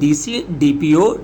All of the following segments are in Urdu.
DC, DPO,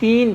3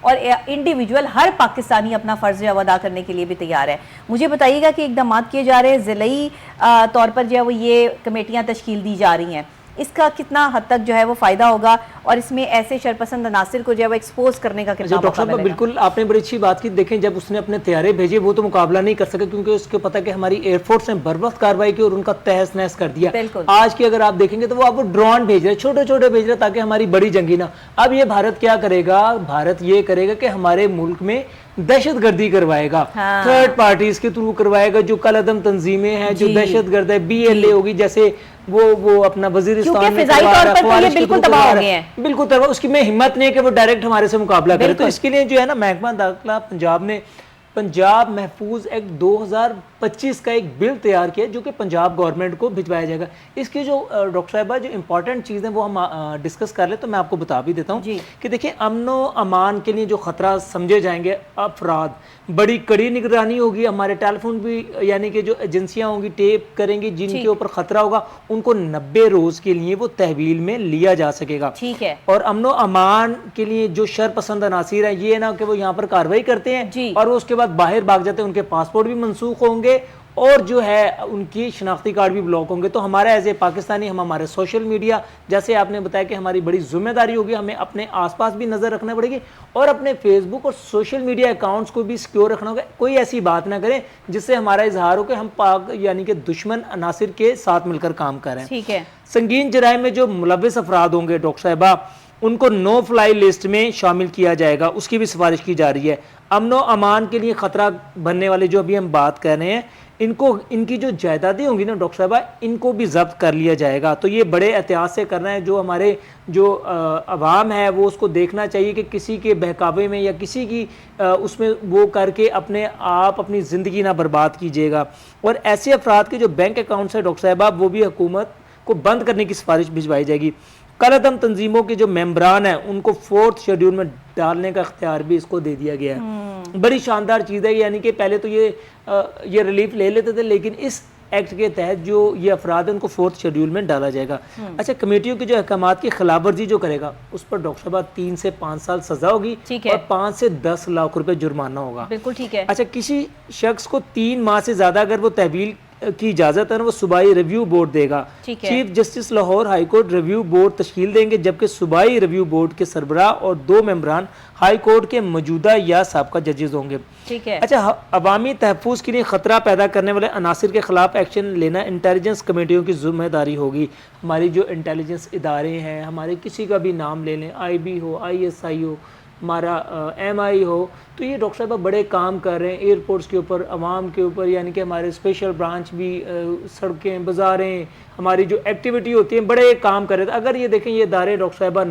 اور انڈیویجول ہر پاکستانی اپنا فرض جو ہے ادا کرنے کے لیے بھی تیار ہے. مجھے بتائیے گا کہ اقدامات کیے جا رہے ہیں ضلعی طور پر جو ہے وہ یہ کمیٹیاں تشکیل دی جا رہی ہیں, اس کا کتنا حد تک جو ہے وہ فائدہ ہوگا اور اس میں ایسے شرپسند عناصر کو جو ہے وہ ایکسپوز کرنے کا کتنا موقع ملے گا؟ بالکل آپ نے بڑی اچھی بات کی. دیکھیں جب اس نے اپنے طیارے بھیجے وہ تو مقابلہ نہیں کر سکے کیونکہ اس کو پتہ کہ ہماری ایئر فورس نے بر وقت کارروائی کی اور ان کا تہس نہس کر دیا. آج کی اگر آپ دیکھیں گے تو وہ آپ ڈرون بھیج رہے, چھوٹے چھوٹے بھیج رہے تاکہ ہماری بڑی جنگی نہ. اب یہ بھارت کیا کرے گا؟ بھارت یہ کرے گا کہ ہمارے ملک میں دہشت گردی کروائے گا, تھرڈ پارٹیز کے تھرو کروائے گا, جو کل عدم تنظیمیں ہیں, جو دہشت گرد ہے, BLA ہوگی, جیسے وہ اپنا وزیرستان میں بالکل تباہ, اس کی میں ہمت نہیں ہے کہ وہ ڈائریکٹ ہمارے سے مقابلہ کرے. تو اس کے لیے جو ہے نا محکمہ داخلہ پنجاب نے پنجاب محفوظ ایکٹ 2025 کا ایک بل تیار کیا جو کہ پنجاب گورنمنٹ کو بھجوایا جائے گا. اس کی جو ڈاکٹر صاحبہ جو امپورٹنٹ چیزیں وہ ہم ڈسکس کر لیں تو میں آپ کو بتا بھی دیتا ہوں کہ دیکھیں امن و امان کے لیے جو خطرہ سمجھے جائیں گے افراد, بڑی کڑی نگرانی ہوگی. ہمارے ٹیلی فون بھی یعنی کہ جو ایجنسیاں ہوں گی ٹیپ کریں گی, جن کے اوپر خطرہ ہوگا ان کو 90 روز کے لیے وہ تحویل میں لیا جا سکے گا. اور امن و امان کے لیے جو شر پسند عناصر ہیں یہ نہ کہ وہ یہاں پر کارروائی کرتے ہیں اور اس کے بعد باہر بھاگ جاتے ہیں, ان کے پاسپورٹ بھی منسوخ ہوں گے اور جو ہے ان کی شناختی کارڈ بھی بلاک ہوں گے. تو ہمارا ایز اے پاکستانی ہمارے سوشل میڈیا, جیسے آپ نے بتایا کہ ہماری بڑی ذمہ داری ہوگی, ہمیں اپنے آس پاس بھی نظر رکھنا پڑے گی اور اپنے فیس بک اور سوشل میڈیا اکاؤنٹس کو بھی سیکیور رکھنا ہوگا. کوئی ایسی بات نہ کریں جس سے ہمارا اظہار ہو کہ ہم پاک یعنی کہ دشمن عناصر کے ساتھ مل کر کام کر رہے ہیں. سنگین جرائم میں جو ملوث افراد ہوں گے ڈاکٹر صاحبہ ان کو نو فلائی لسٹ میں شامل کیا جائے گا, اس کی بھی سفارش کی جا رہی ہے. امن و امان کے لیے خطرہ بننے والے جو ابھی ہم بات کر رہے ہیں ان کی جو جائیدادیں ہوں گی نا ڈاکٹر صاحبہ ان کو بھی ضبط کر لیا جائے گا. تو یہ بڑے احتیاط سے کرنا ہے. جو ہمارے جو عوام ہے وہ اس کو دیکھنا چاہیے کہ کسی کے بہکاوے میں یا کسی کی اس میں وہ کر کے اپنے آپ اپنی زندگی نہ برباد کیجیے گا. اور ایسے افراد کے جو بینک اکاؤنٹس ہیں ڈاکٹر صاحبہ وہ بھی حکومت کو بند کرنے کی سفارش بھجوائی جائے گی. کل عدم تنظیموں کے جو ممبران ہیں ان کو 4th شیڈول میں ڈالنے کا اختیار بھی اس کو دے دیا گیا ہے. بڑی شاندار چیز ہے. یعنی کہ پہلے تو یہ ریلیف لے لیتے تھے لیکن اس ایکٹ کے تحت جو یہ افراد ہیں ان کو 4th شیڈول میں ڈالا جائے گا. اچھا, کمیٹیوں کے جو احکامات کی خلاف ورزی جو کرے گا اس پر ڈاکٹر صاحبہ 3 سے 5 سال سزا ہوگی اور 5 سے 10 لاکھ روپے جرمانہ ہوگا. بالکل ٹھیک ہے. اچھا, کسی شخص کو 3 ماہ سے زیادہ اگر وہ تحویل کی اجازت ہے وہ صوبائی ریویو بورڈ دے گا. Chief justice Lahore high court review board تشکیل دیں گے جبکہ صوبائی ریویو بورڈ کے سربراہ اور 2 ممبران ہائی کورٹ کے موجودہ یا سابقہ ججز ہوں گے. اچھا, عوامی تحفظ کے لیے خطرہ پیدا کرنے والے عناصر کے خلاف ایکشن لینا انٹیلیجنس کمیٹیوں کی ذمہ داری ہوگی. ہماری جو انٹیلیجنس ادارے ہیں, ہمارے کسی کا بھی نام لے لیں, IB ہو, ISI ہو, ہمارا MI ہو, تو یہ ڈاکٹر صاحبہ بڑے کام کر رہے ہیں ایئرپورٹس کے اوپر, عوام کے اوپر. یعنی کہ ہمارے اسپیشل برانچ بھی, سڑکیں, بازاریں, ہماری جو ایکٹیویٹی ہوتی ہیں بڑے کام کر رہے تھے. اگر یہ دیکھیں یہ ادارے ڈاکٹر صاحبہ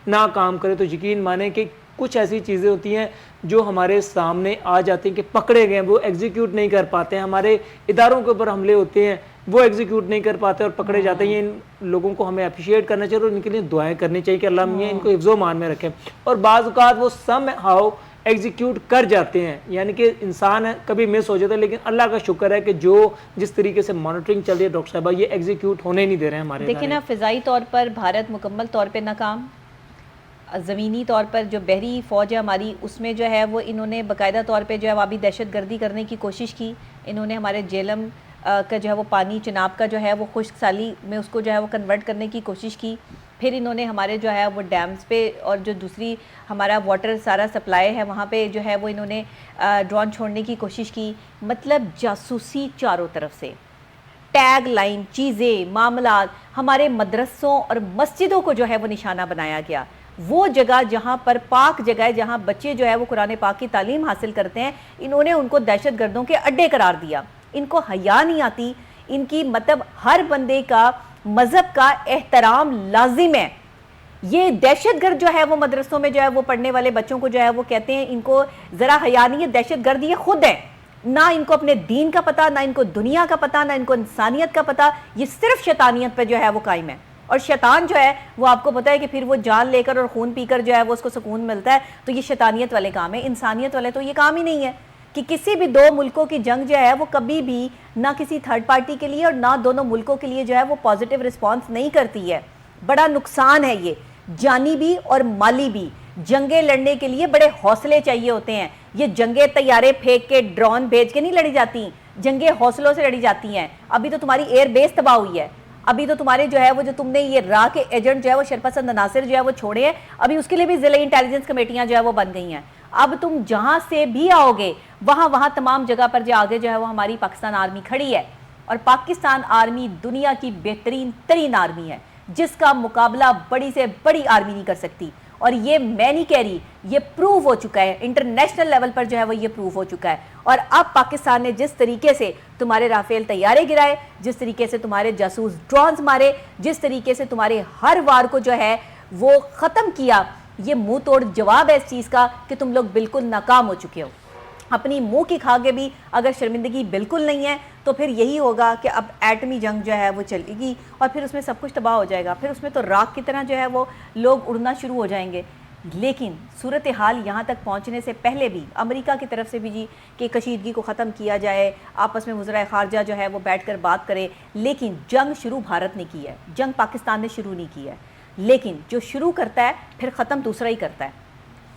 نہ کام کرے تو یقین مانیں کہ کچھ ایسی چیزیں ہوتی ہیں جو ہمارے سامنے آ جاتی ہیں کہ پکڑے گئے, وہ ایگزیکیوٹ نہیں کر پاتے ہیں. ہمارے اداروں کے اوپر حملے ہوتے ہیں وہ ایگزیکیوٹ نہیں کر پاتے اور پکڑے جاتے ہیں. ان لوگوں کو ہمیں اپریشیٹ کرنا چاہیے اور ان کے لیے دعائیں کرنی چاہیے کہ اللہ میاں ان کو حفظ و امان میں رکھے. اور بعض اوقات وہ سم ہاؤ ایگزیکیوٹ کر جاتے ہیں, یعنی کہ انسان کبھی مس ہو جاتا ہے, لیکن اللہ کا شکر ہے کہ جو جس طریقے سے مانیٹرنگ چل رہی ہے ڈاکٹر صاحبہ یہ ایگزیکیوٹ ہونے نہیں دے رہے ہیں ہمارے. دیکھیں نا, فضائی طور پر بھارت مکمل طور پہ ناکام, زمینی طور پر جو بحری فوج ہے ہماری اس میں جو ہے وہ انہوں نے باقاعدہ طور پہ جو ہے وہاں بھی دہشت گردی کرنے کی کوشش کی. انہوں نے ہمارے جیلم کا جو ہے وہ پانی چناب کا جو ہے وہ خشک سالی میں اس کو جو ہے وہ کنورٹ کرنے کی کوشش کی. پھر انہوں نے ہمارے جو ہے وہ ڈیمز پہ اور جو دوسری ہمارا واٹر سارا سپلائی ہے وہاں پہ جو ہے وہ انہوں نے ڈرون چھوڑنے کی کوشش کی. مطلب جاسوسی چاروں طرف سے, ٹیگ لائن, چیزیں, معاملات, ہمارے مدرسوں اور مسجدوں کو جو ہے وہ نشانہ بنایا گیا. وہ جگہ جہاں پر پاک جگہ ہے, جہاں بچے جو ہے وہ قرآن پاک کی تعلیم حاصل کرتے ہیں, انہوں نے ان کو دہشت گردوں کے اڈے قرار دیا. ان کو حیا نہیں آتی. ان کی مطلب ہر بندے کا مذہب کا احترام لازم ہے. یہ دہشت گرد جو ہے وہ مدرسوں میں جو ہے وہ پڑھنے والے بچوں کو جو ہے وہ کہتے ہیں ان کو ذرا حیا نہیں ہے. دہشت گرد یہ خود ہیں, نہ ان کو اپنے دین کا پتہ, نہ ان کو دنیا کا پتہ, نہ ان کو انسانیت کا پتہ. یہ صرف شیطانیت پہ جو ہے وہ قائم ہے. اور شیطان جو ہے وہ آپ کو پتہ ہے کہ پھر وہ جان لے کر اور خون پی کر جو ہے وہ اس کو سکون ملتا ہے. تو یہ شیطانیت والے کام ہے. انسانیت والے تو یہ کام ہی نہیں ہے کہ کسی بھی 2 ملکوں کی جنگ جو ہے وہ کبھی بھی نہ کسی تھرڈ پارٹی کے لیے اور نہ دونوں ملکوں کے لیے جو ہے وہ پازیٹیو رسپانس نہیں کرتی ہے. بڑا نقصان ہے یہ, جانی بھی اور مالی بھی. جنگیں لڑنے کے لیے بڑے حوصلے چاہیے ہوتے ہیں. یہ جنگیں طیارے پھینک کے ڈرون بھیج کے نہیں لڑی جاتی, جنگیں حوصلوں سے لڑی جاتی ہیں. ابھی تو تمہاری ایئر بیس تباہ ہوئی ہے, ابھی تو تمہارے جو ہے وہ جو تم نے یہ راہ کے ایجنٹ جو ہے وہ شرپسند عناصر جو ہے وہ چھوڑے ہیں, ابھی اس کے لیے بھی ضلعی انٹیلیجنس کمیٹیاں جو ہے وہ بن گئی ہیں. اب تم جہاں سے بھی آؤ گے وہاں تمام جگہ پر جو آگے جو ہے وہ ہماری پاکستان آرمی کھڑی ہے, اور پاکستان آرمی دنیا کی بہترین ترین آرمی ہے جس کا مقابلہ بڑی سے بڑی آرمی نہیں کر سکتی. اور یہ میں نہیں کہہ رہی, یہ پروو ہو چکا ہے, انٹرنیشنل لیول پر جو ہے وہ یہ پروو ہو چکا ہے. اور اب پاکستان نے جس طریقے سے تمہارے رافیل طیارے گرائے, جس طریقے سے تمہارے جاسوس ڈرونز مارے, جس طریقے سے تمہارے ہر وار کو جو ہے وہ ختم کیا, یہ منہ توڑ جواب ہے اس چیز کا کہ تم لوگ بالکل ناکام ہو چکے ہو. اپنی منہ کی کھا کے بھی اگر شرمندگی بالکل نہیں ہے تو پھر یہی ہوگا کہ اب ایٹمی جنگ جو ہے وہ چلے گی اور پھر اس میں سب کچھ تباہ ہو جائے گا. پھر اس میں تو راکھ کی طرح جو ہے وہ لوگ اڑنا شروع ہو جائیں گے. لیکن صورتحال یہاں تک پہنچنے سے پہلے بھی امریکہ کی طرف سے بھی جی کہ کشیدگی کو ختم کیا جائے, آپس میں وزرائے خارجہ جو ہے وہ بیٹھ کر بات کرے. لیکن جنگ شروع بھارت نے کی ہے, جنگ پاکستان نے شروع نہیں کی ہے. لیکن جو شروع کرتا ہے پھر ختم دوسرا ہی کرتا ہے,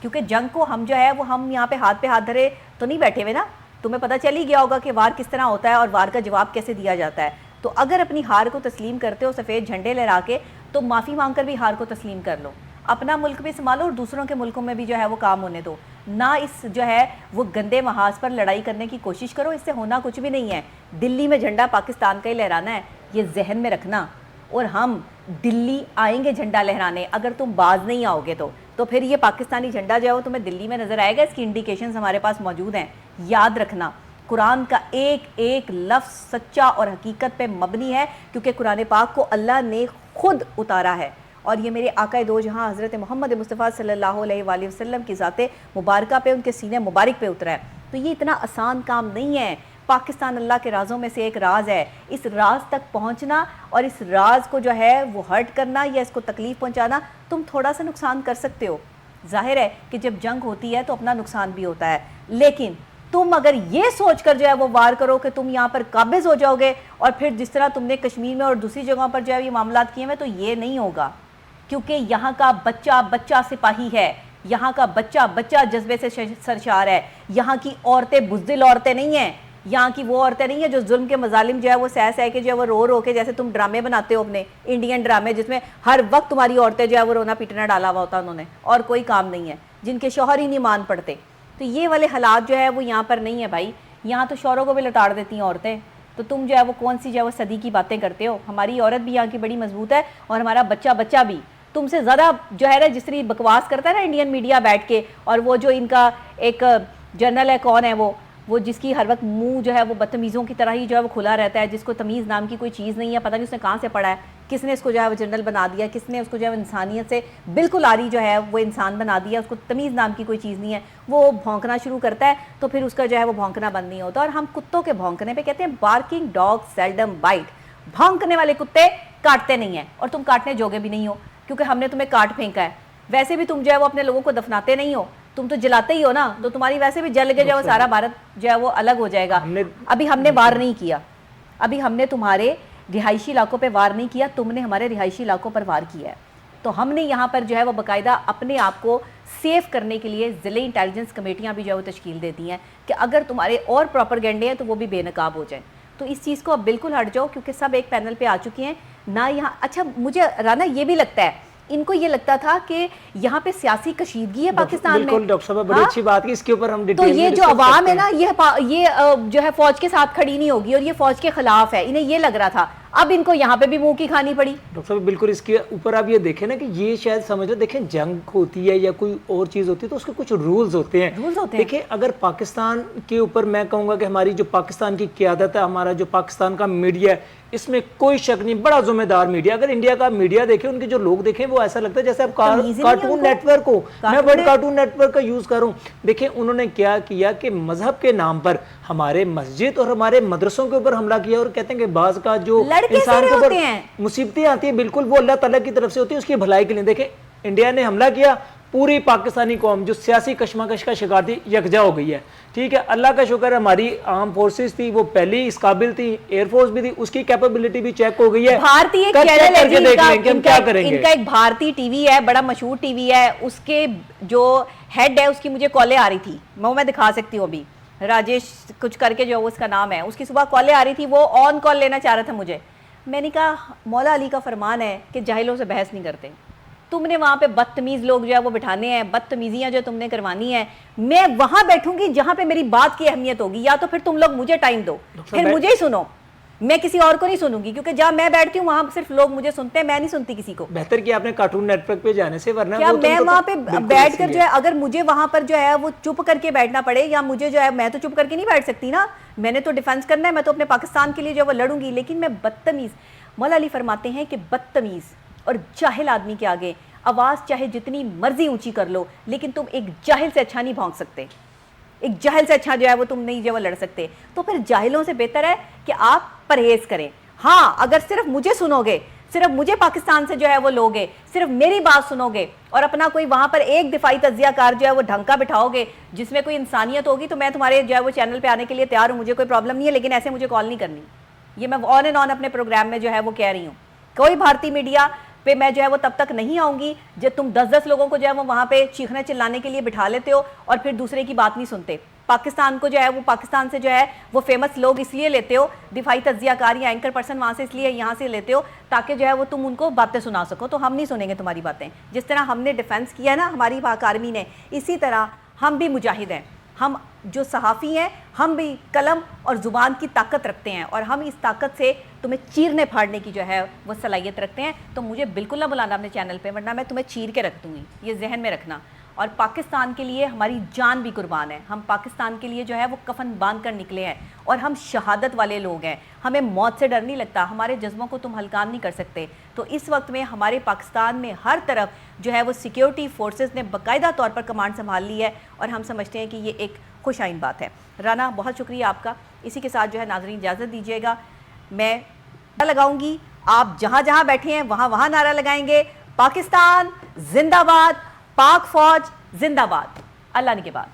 کیونکہ جنگ کو ہم جو ہے وہ ہم یہاں پہ ہاتھ دھرے تو نہیں بیٹھے ہوئے نا. تمہیں پتہ چل ہی گیا ہوگا کہ وار کس طرح ہوتا ہے اور وار کا جواب کیسے دیا جاتا ہے. تو اگر اپنی ہار کو تسلیم کرتے ہو سفید جھنڈے لہرا کے, تو معافی مانگ کر بھی ہار کو تسلیم کر لو. اپنا ملک بھی سنبھالو اور دوسروں کے ملکوں میں بھی جو ہے وہ کام ہونے دو. نہ اس جو ہے وہ گندے محاذ پر لڑائی کرنے کی کوشش کرو, اس سے ہونا کچھ بھی نہیں ہے. دلی میں جھنڈا پاکستان کا ہی لہرانا ہے, یہ ذہن میں رکھنا. اور ہم دلی آئیں گے جھنڈا لہرانے, اگر تم باز نہیں آؤ گے تو پھر یہ پاکستانی جھنڈا جو ہے وہ تمہیں دلی میں نظر آئے گا. اس کی انڈیکیشنز ہمارے پاس موجود ہیں. یاد رکھنا, قرآن کا ایک ایک لفظ سچا اور حقیقت پہ مبنی ہے, کیونکہ قرآن پاک کو اللہ نے خود اتارا ہے, اور یہ میرے آقا دو جہاں حضرت محمد مصطفیٰ صلی اللہ علیہ وآلہ وسلم کی ذات مبارکہ پہ, ان کے سینے مبارک پہ اترا ہے. تو یہ اتنا آسان کام نہیں ہے. پاکستان اللہ کے رازوں میں سے ایک راز ہے. اس راز تک پہنچنا اور اس راز کو جو ہے وہ ہرٹ کرنا یا اس کو تکلیف پہنچانا, تم تھوڑا سا نقصان کر سکتے ہو. ظاہر ہے کہ جب جنگ ہوتی ہے تو اپنا نقصان بھی ہوتا ہے, لیکن تم اگر یہ سوچ کر جو ہے وہ وار کرو کہ تم یہاں پر قابض ہو جاؤ گے اور پھر جس طرح تم نے کشمیر میں اور دوسری جگہوں پر جو ہے یہ معاملات کیے ہیں, تو یہ نہیں ہوگا. کیونکہ یہاں کا بچہ سپاہی ہے, یہاں کا بچہ جذبے سے سرشار ہے. یہاں کی عورتیں بزدل عورتیں نہیں ہیں, یہاں کی وہ عورتیں نہیں ہیں جو ظلم کے مظالم جو ہے وہ سہ کے جو ہے وہ رو کے, جیسے تم ڈرامے بناتے ہو اپنے انڈین ڈرامے, جس میں ہر وقت تمہاری عورتیں جو ہے وہ رونا پیٹنا ڈالا ہوا ہوتا انہوں نے, اور کوئی کام نہیں ہے, جن کے شوہر ہی نہیں مان پڑتے. تو یہ والے حالات جو ہے وہ یہاں پر نہیں ہے بھائی. یہاں تو شوہروں کو بھی لٹاڑ دیتی ہیں عورتیں. تو تم جو ہے وہ کون سی جو ہے وہ صدی کی باتیں کرتے ہو. ہماری عورت بھی یہاں کی بڑی مضبوط ہے, اور ہمارا بچہ بھی تم سے زیادہ جو ہے نا جس طرح بکواس کرتا ہے نا انڈین میڈیا بیٹھ کے, اور وہ جو ان کا ایک جنرل ہے, کون ہے وہ جس کی ہر وقت منہ جو ہے وہ بدتمیزوں کی طرح ہی جو ہے وہ کھلا رہتا ہے, جس کو تمیز نام کی کوئی چیز نہیں ہے. پتہ نہیں اس نے کہاں سے پڑھا ہے, کس نے اس کو جو ہے وہ جنرل بنا دیا, کس نے اس کو جو ہے انسانیت سے بالکل آری جو ہے وہ انسان بنا دیا, اس کو تمیز نام کی کوئی چیز نہیں ہے. وہ بھونکنا شروع کرتا ہے تو پھر اس کا جو ہے وہ بھونکنا بند نہیں ہوتا. اور ہم کتوں کے بھونکنے پہ کہتے ہیں بارکنگ ڈاگ سیلڈم بائٹ. بھونکنے والے کتے کاٹتے نہیں ہیں, اور تم کاٹنے جوگے بھی نہیں ہو, کیونکہ ہم نے تمہیں کاٹ پھینکا ہے. ویسے بھی تم جو ہے وہ اپنے لوگوں کو دفناتے نہیں ہو, تم تو جلاتے ہی ہو نا, تو تمہاری ویسے بھی جل کے جو ہے سارا بھارت جو ہے وہ الگ ہو جائے گا. ابھی ہم نے وار نہیں کیا, ابھی ہم نے تمہارے رہائشی علاقوں پہ وار نہیں کیا, تم نے ہمارے رہائشی علاقوں پر وار کیا ہے. تو ہم نے یہاں پر جو ہے وہ باقاعدہ اپنے آپ کو سیف کرنے کے لیے ضلعی انٹیلیجنس کمیٹیاں بھی جو ہے وہ تشکیل دیتی ہیں کہ اگر تمہارے اور پراپرگنڈے ہیں تو وہ بھی بے نقاب ہو جائیں. تو اس چیز کو اب بالکل ہٹ جاؤ, کیونکہ سب ایک پینل پہ آ چکی ہیں نہ یہاں. اچھا مجھے رانا یہ بھی لگتا ہے, ان کو یہ لگتا تھا کہ یہاں پہ سیاسی کشیدگی ہے پاکستان میں. بالکل ڈاکٹر صاحب بڑی اچھی بات کی, اس کے اوپر ہم ڈیٹیل تو یہ جو عوام ہے نا یہ جو ہے فوج کے ساتھ کھڑی نہیں ہوگی, اور یہ فوج کے خلاف ہے, انہیں یہ لگ رہا تھا. اب ان کو یہاں پہ بھی منہ کی کھانی پڑی. ڈاکٹر صاحب بالکل اس کے اوپر آپ یہ دیکھیں نا کہ یہ شاید سمجھ لو, دیکھیں جنگ ہوتی ہے یا کوئی اور چیز ہوتی ہے تو اس کے کچھ رولز ہوتے ہیں. دیکھیں اگر پاکستان کے اوپر میں کہوں گا کہ ہماری جو پاکستان کی قیادت ہے, ہمارا جو پاکستان کا میڈیا ہے, اس میں کوئی شک نہیں, بڑا ذمہ دار میڈیا. اگر انڈیا کا میڈیا دیکھیں, ان کے جو لوگ دیکھیں, وہ ایسا لگتا ہے جیسے اب کارٹون نیٹ ورک ہو. میں ورڈ کارٹون نیٹ ورک کا یوز کروں. دیکھیں انہوں نے کیا کیا کہ مذہب کے نام پر ہمارے مسجد اور ہمارے مدرسوں کے اوپر حملہ کیا, اور کہتے ہیں کہ بعض کا جو انسان کے اوپر مصیبتیں آتی ہیں بالکل وہ اللہ تعالیٰ کی طرف سے ہوتی ہے, اس کی بھلائی کے لیے. دیکھیں انڈیا نے حملہ کیا, پوری پاکستانی قوم جو سیاسی کشمکش کا شکار تھی یکجا ہو گئی ہے. ٹھیک ہے, اللہ کا شکر ہے ہماری آرم فورسز تھی وہ پہلی اس قابل تھی, ایئر فورس بھی تھی, اس کی کیپیبلٹی بھی چیک ہو گئی ہے. بھارتی ایک چینل ہے جی, ہم کیا کریں گے. ان کا ایک بھارتی ٹی وی ہے, بڑا مشہور ٹی وی ہے, اس کے جو ہیڈ ہے اس کی مجھے کالیں آ رہی تھی, میں دکھا سکتی ہوں ابھی, راجیش کچھ کر کے جو اس کا نام ہے, اس کی صبح کالیں آ رہی تھی, وہ آن کال لینا چاہ رہا تھا مجھے. میں نے کہا مولا علی کا فرمان ہے کہ جاہلوں سے بحث نہیں کرتے, تم نے وہاں پہ بدتمیز لوگ جو ہے وہ بٹھانے ہیں, بدتمیزیاں جو تم نے کروانی ہیں, میں وہاں بیٹھوں گی جہاں پہ میری بات کی اہمیت ہوگی, یا تو پھر تم لوگ مجھے ٹائم دو, پھر مجھے ہی سنو, میں کسی اور کو نہیں سنوں گی, کیونکہ جہاں میں بیٹھتی ہوں وہاں صرف لوگ مجھے سنتے ہیں, میں نہیں سنتی کسی کو. بہتر کیا آپ نے کارٹون نیٹ ورک پہ جانے سے, ورنہ کیا میں وہاں پہ بیٹھ کر جو ہے, اگر مجھے وہاں پر جو ہے وہ چپ کر کے بیٹھنا پڑے, یا مجھے جو ہے, میں تو چپ کر کے نہیں بیٹھ سکتی نا, میں نے تو ڈیفینس کرنا ہے, میں تو اپنے پاکستان کے لیے جو ہے وہ لڑوں گی, لیکن میں بدتمیز, مولا علی فرماتے ہیں کہ بدتمیز اور جاہل آدمی کے آگے آواز چاہے جتنی مرضی اونچی کر لو, لیکن تم ایک جاہل سے اچھا نہیں بھونک سکتے, ایک جاہل سے اچھا جو ہے وہ تم نہیں جو ہے لڑ سکتے. تو پھر جاہلوں سے بہتر ہے کہ آپ پرہیز کریں. ہاں اگر صرف مجھے سنو گے, صرف مجھے پاکستان سے جو ہے وہ لوگے, صرف میری بات سنو گے, اور اپنا کوئی وہاں پر ایک دفاعی تجزیہ کار جو ہے وہ ڈھنگ کا بٹھاؤ گے جس میں کوئی انسانیت ہوگی, تو میں تمہارے جو ہے وہ چینل پہ آنے کے لیے تیار ہوں, مجھے کوئی پرابلم نہیں ہے, لیکن ایسے مجھے کال نہیں کرنی. یہ میں آن اینڈ آن اپنے پروگرام میں جو ہے وہ کہہ رہی ہوں. کوئی بھارتی میڈیا پہ میں جو ہے وہ تب تک نہیں آؤں گی جب تم 10 لوگوں کو جو ہے وہ وہاں پہ چیخنے چلانے کے لیے بٹھا لیتے ہو اور پھر دوسرے کی بات نہیں سنتے. پاکستان کو جو ہے وہ, پاکستان سے جو ہے وہ فیمس لوگ اس لیے لیتے ہو, دفاعی تجزیہ کار یا اینکر پرسن وہاں سے اس لیے یہاں سے لیتے ہو تاکہ جو ہے وہ تم ان کو باتیں سنا سکو. تو ہم نہیں سنیں گے تمہاری باتیں. جس طرح ہم نے ڈیفینس کیا ہے نا ہماری پاک آرمی نے, اسی طرح ہم بھی مجاہد ہیں. ہم جو صحافی ہیں ہم بھی قلم اور زبان کی طاقت رکھتے ہیں, اور ہم اس طاقت سے تمہیں چیرنے پھاڑنے کی جو ہے وہ صلاحیت رکھتے ہیں. تو مجھے بالکل نہ بلانا اپنے چینل پہ, ورنہ میں تمہیں چیر کے رکھ دوں گی, یہ ذہن میں رکھنا. اور پاکستان کے لیے ہماری جان بھی قربان ہے, ہم پاکستان کے لیے جو ہے وہ کفن باندھ کر نکلے ہیں, اور ہم شہادت والے لوگ ہیں, ہمیں موت سے ڈر نہیں لگتا, ہمارے جذبوں کو تم ہلکان نہیں کر سکتے. تو اس وقت میں ہمارے پاکستان میں ہر طرف جو ہے وہ سیکیورٹی فورسز نے باقاعدہ طور پر کمانڈ سنبھال لی ہے, اور ہم سمجھتے ہیں کہ یہ ایک خوش آئند بات ہے. رانا بہت شکریہ آپ کا. اسی کے ساتھ جو ہے ناظرین اجازت دیجیے گا, میں نعرہ لگاؤں گی, آپ جہاں جہاں بیٹھے ہیں وہاں وہاں نعرہ لگائیں گے, پاکستان زندہ باد, پاک فوج زندہ باد. اللہ نے کے بعد.